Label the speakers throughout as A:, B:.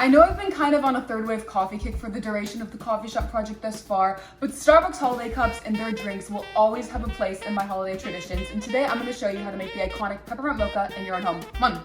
A: I know I've been kind of on a third wave coffee kick for the duration of the coffee shop project thus far, but Starbucks holiday cups and their drinks will always have a place in my holiday traditions, and today I'm going to show you how to make the iconic peppermint mocha in your own home. Come on.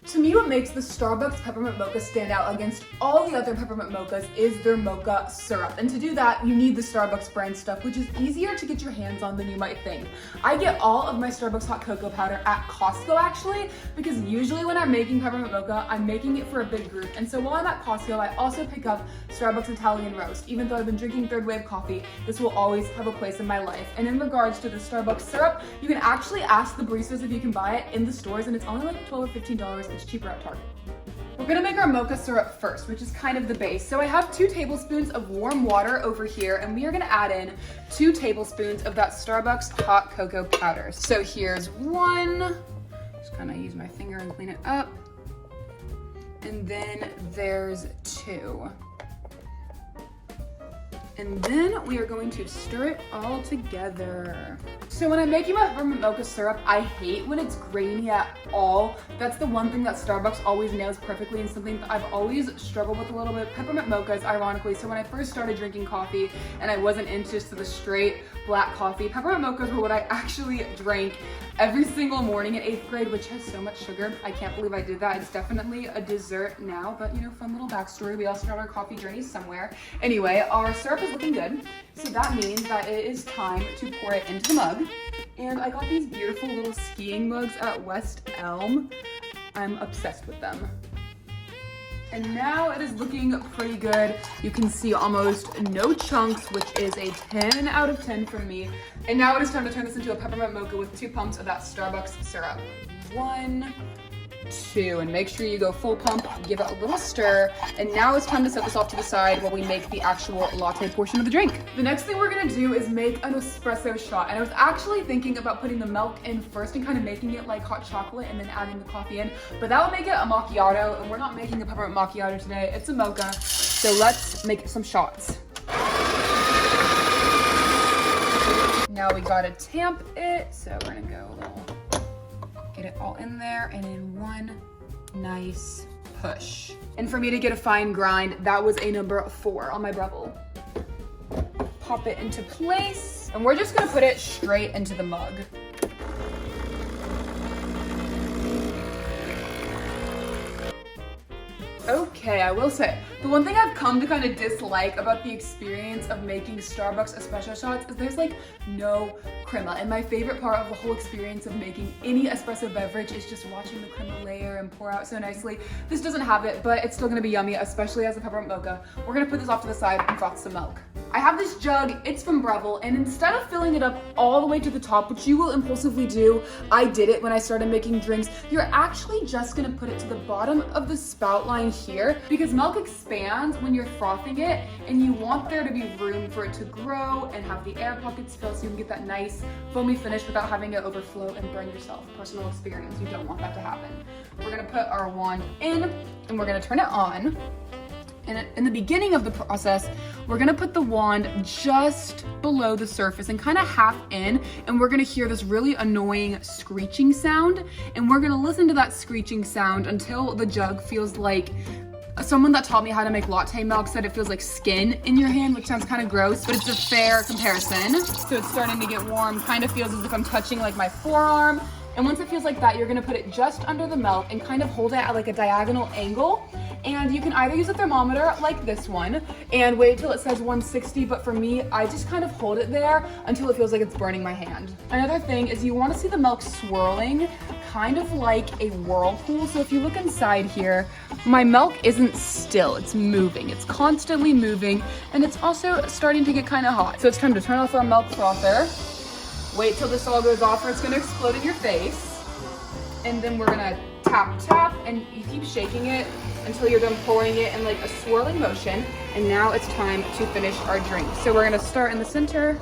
A: To me, what makes the Starbucks Peppermint Mocha stand out against all the other peppermint mochas is their mocha syrup. And to do that, you need the Starbucks brand stuff, which is easier to get your hands on than you might think. I get all of my Starbucks hot cocoa powder at Costco actually, because usually when I'm making peppermint mocha, I'm making it for a big group. And so while I'm at Costco, I also pick up Starbucks Italian Roast. Even though I've been drinking third wave coffee, this will always have a place in my life. And in regards to the Starbucks syrup, you can actually ask the baristas if you can buy it in the stores, and it's only like $12 or $15. It's cheaper at Target. We're gonna make our mocha syrup first, which is kind of the base. So I have 2 tablespoons of warm water over here, and we are gonna add in 2 tablespoons of that Starbucks hot cocoa powder. So here's 1, just kind of use my finger and clean it up. And then there's 2. And then we are going to stir it all together. So when I'm making my peppermint mocha syrup, I hate when it's grainy at all. That's the one thing that Starbucks always nails perfectly, and something that I've always struggled with a little bit. Peppermint mochas, ironically, so when I first started drinking coffee and I wasn't into just the straight black coffee, peppermint mochas were what I actually drank every single morning in 8th grade, which has so much sugar. I can't believe I did that. It's definitely a dessert now, but you know, fun little backstory. We all start our coffee journeys somewhere. Anyway, our syrup is looking good. So that means that it is time to pour it into the mug. And I got these beautiful little skiing mugs at West Elm. I'm obsessed with them. And now it is looking pretty good. You can see almost no chunks, which is a 10 out of 10 from me. And now it is time to turn this into a peppermint mocha with 2 pumps of that Starbucks syrup. 1, 2, and make sure you go full pump, give it a little stir, and now it's time to set this off to the side while we make the actual latte portion of the drink. The next thing we're gonna do is make an espresso shot, and I was actually thinking about putting the milk in first and kind of making it like hot chocolate and then adding the coffee in, but that would make it a macchiato, and we're not making a peppermint macchiato today, it's a mocha, so let's make some shots. Now we gotta tamp it, so we're gonna go a little, get it all in there, and in one nice push. And for me to get a fine grind, that was a number 4 on my Breville. Pop it into place, and we're just gonna put it straight into the mug. Okay, I will say, the one thing I've come to kind of dislike about the experience of making Starbucks espresso shots is there's like no crema. And my favorite part of the whole experience of making any espresso beverage is just watching the crema layer and pour out so nicely. This doesn't have it, but it's still gonna be yummy, especially as a peppermint mocha. We're gonna put this off to the side and froth some milk. I have this jug, it's from Breville, and instead of filling it up all the way to the top, which you will impulsively do, I did it when I started making drinks, you're actually just gonna put it to the bottom of the spout line here, because milk expands when you're frothing it, and you want there to be room for it to grow and have the air pockets fill so you can get that nice foamy finish without having it overflow and burn yourself. Personal experience, you don't want that to happen. We're gonna put our wand in, and we're gonna turn it on. And in the beginning of the process, we're gonna put the wand just below the surface and kind of half in, and we're gonna hear this really annoying screeching sound, and we're gonna listen to that screeching sound until the jug feels like, someone that taught me how to make latte milk said it feels like skin in your hand, which sounds kind of gross, but it's a fair comparison. So it's starting to get warm, kind of feels as if I'm touching like my forearm. And once it feels like that, you're gonna put it just under the milk and kind of hold it at like a diagonal angle. And you can either use a thermometer like this one and wait till it says 160, but for me, I just kind of hold it there until it feels like it's burning my hand. Another thing is you wanna see the milk swirling, kind of like a whirlpool. So if you look inside here, my milk isn't still, it's moving. It's constantly moving, and it's also starting to get kind of hot. So it's time to turn off our milk frother. Wait till this all goes off or it's gonna explode in your face. And then we're gonna tap, tap, and you keep shaking it until you're done pouring it in like a swirling motion. And now it's time to finish our drink. So we're gonna start in the center.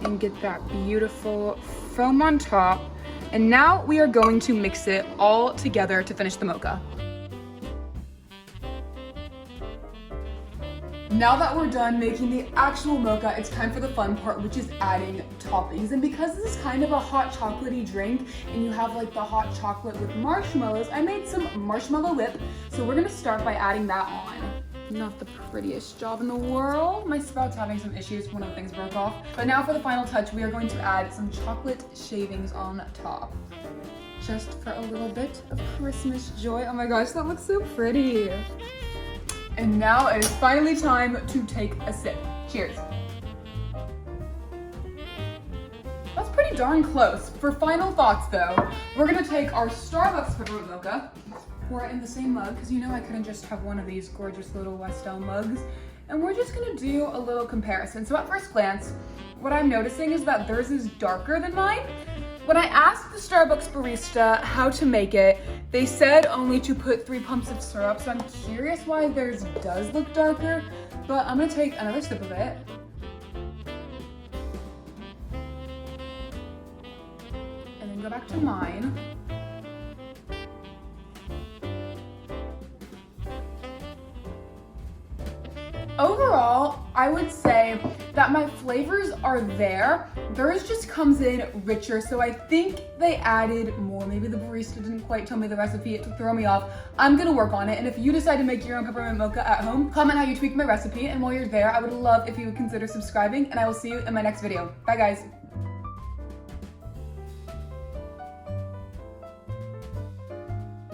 A: And get that beautiful foam on top. And now we are going to mix it all together to finish the mocha. Now that we're done making the actual mocha, it's time for the fun part, which is adding toppings. And because this is kind of a hot chocolatey drink, and you have like the hot chocolate with marshmallows, I made some marshmallow whip. So we're gonna start by adding that on. Not the prettiest job in the world. My spout's having some issues, one of the things broke off. But now for the final touch, we are going to add some chocolate shavings on top. Just for a little bit of Christmas joy. Oh my gosh, that looks so pretty. And now it is finally time to take a sip. Cheers. That's pretty darn close. For final thoughts though, we're gonna take our Starbucks Peppermint Mocha, pour it in the same mug, because you know I couldn't just have one of these gorgeous little Westell mugs. And we're just gonna do a little comparison. So at first glance, what I'm noticing is that theirs is darker than mine. When I asked the Starbucks barista how to make it, they said only to put 3 pumps of syrup, so I'm curious why theirs does look darker, but I'm gonna take another sip of it. And then go back to mine. Overall, I would say that my flavors are there. Theirs just comes in richer, so I think they added more. Maybe the barista didn't quite tell me the recipe, it threw me off. I'm gonna work on it, and if you decide to make your own peppermint mocha at home, comment how you tweak my recipe, and while you're there, I would love if you would consider subscribing, and I will see you in my next video. Bye guys.